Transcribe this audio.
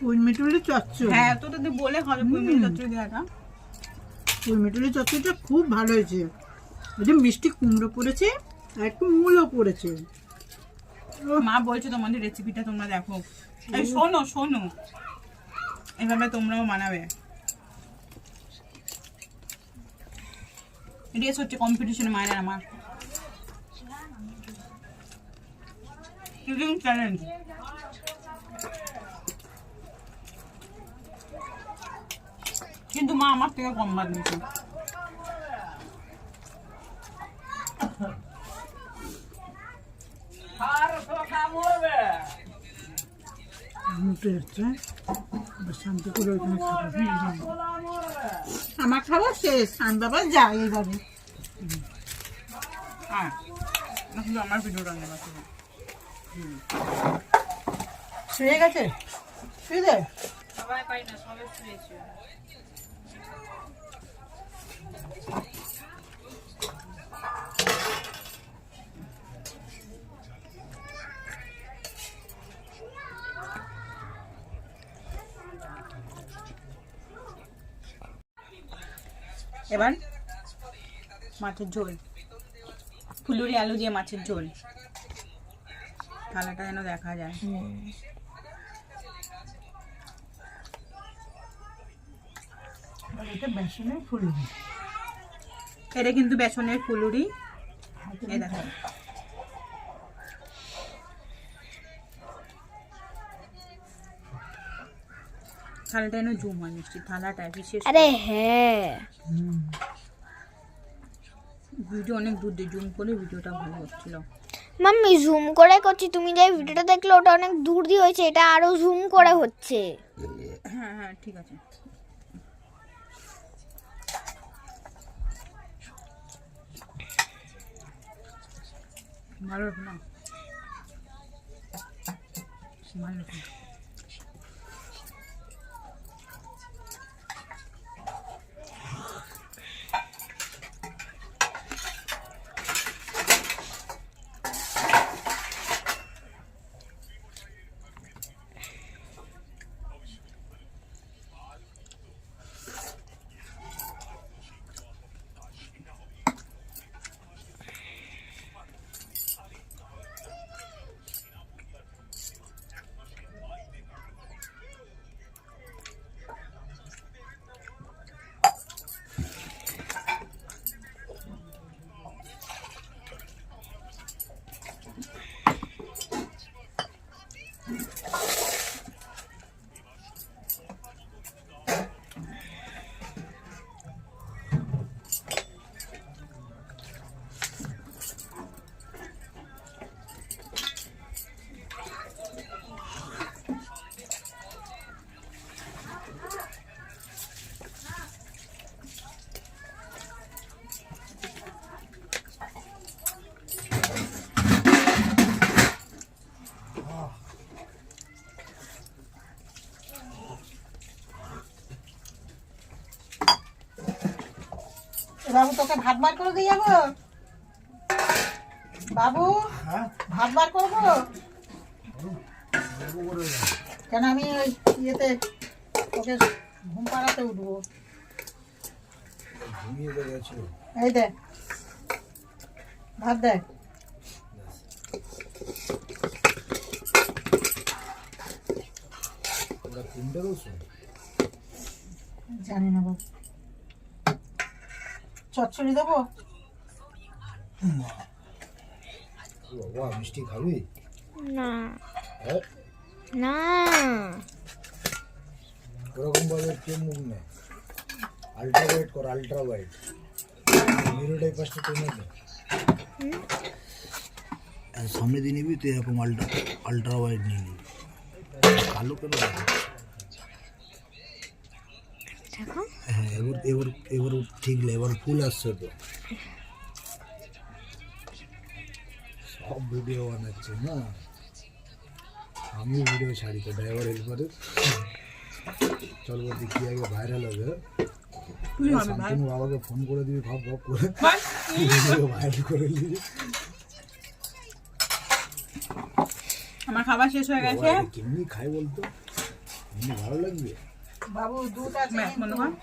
পুঁইমিটুলি চচ্চড়ি। হ্যাঁ তো তুই বলে হবে পুঁইমিটুলি চচ্চড়ি দেওয়াটা। পুঁইমিটুলি চচ্চড়িটা খুব ভালো হয়েছে। ওই যে মিষ্টি কুমড়ো পড়েছে আর একটু মূলও পড়েছে। মা বলছে তোমাদের রেসিপিটা তোমরা দেখো। এই শোনো শোনো, এভাবে তোমরাও বানাবে। রেস হচ্ছে কম্পিটিশনে মায়ের আমার কুকিং চ্যালেঞ্জ। কিন্তু মা আমার থেকে কম ভাত দিচ্ছে। মুটে যাচ্ছে, শান্তি করে ওইখানে খাবো। আমার খাবার শেষ, আমি বাবা যাই এইভাবে। হ্যাঁ শুধু আমার ভিডিওটা নেওয়া ছিল। শুয়ে গেছে, শুয়ে দে। সবাই পাই না, সবাই শুয়েছে। এবার মাছের ঝোল, ফুলুরি আলু দিয়ে মাছের ঝোল। থালাটা যেন দেখা যায়। এটা বেসনের ফুলুরি। এটা কিন্তু বেসনের ফুলুরি। এই দেখো থালাটা যেন জুম হয় মিষ্টি, থালাটা বিশেষ। আরে হ্যাঁ, ভিডিও অনেক দূর দিয়ে জুম করে ভিডিওটা ভালো হচ্ছিল। মাম্মি জুম করে করছি, তুমি যে ভিডিওটা দেখলে ওটা অনেক দূর দিয়ে হয়েছে, এটা আরো জুম করে হচ্ছে। হ্যাঁ হ্যাঁ ঠিক আছে। ভালো না ভালো। বাবু তোকে ভাত বার করে দিয়ে যাবো। বাবু ভাত বার করবো কেন? আমি ওই ইয়েতে তোকে ঘুম পাড়াতে উঠবো। এই দে ভাত দে। জানি না বাবু, চচ্চড়ি দেবো? বাবা মিষ্টি খাবি না হ্যাঁ? না, ওরকম ভাবে কেউ মুখ নেই। আলট্রা ওয়াইড কর, আলট্রা ওয়াইড মিরোটাই পাঁচটা টেনে দে। সামনে দিয়ে নিবি তুই, এরকম আলট্রা ওয়াইড নিয়ে নিবি। কালো কেন দেখো হ্যাঁ, এবার এবার এবার ঠিক এবার ফুল আসছে তো। সব ভিডিও বানাচ্ছে না, আমিও ভিডিও ছাড়ি তো ড্রাইভার হেল্পারে। চল বলতে কি আগে ভাইরাল হবে। শান্তনু বাবাকে ফোন করে দিবি, ভাব ভাব করে ভিডিও ভাইরাল করে দিবি। আমার খাবার শেষ হয়ে গেছে। কেমনি খাই বলতো, এমনি ভালো লাগবে বাবু দুধ আছে মনে হয়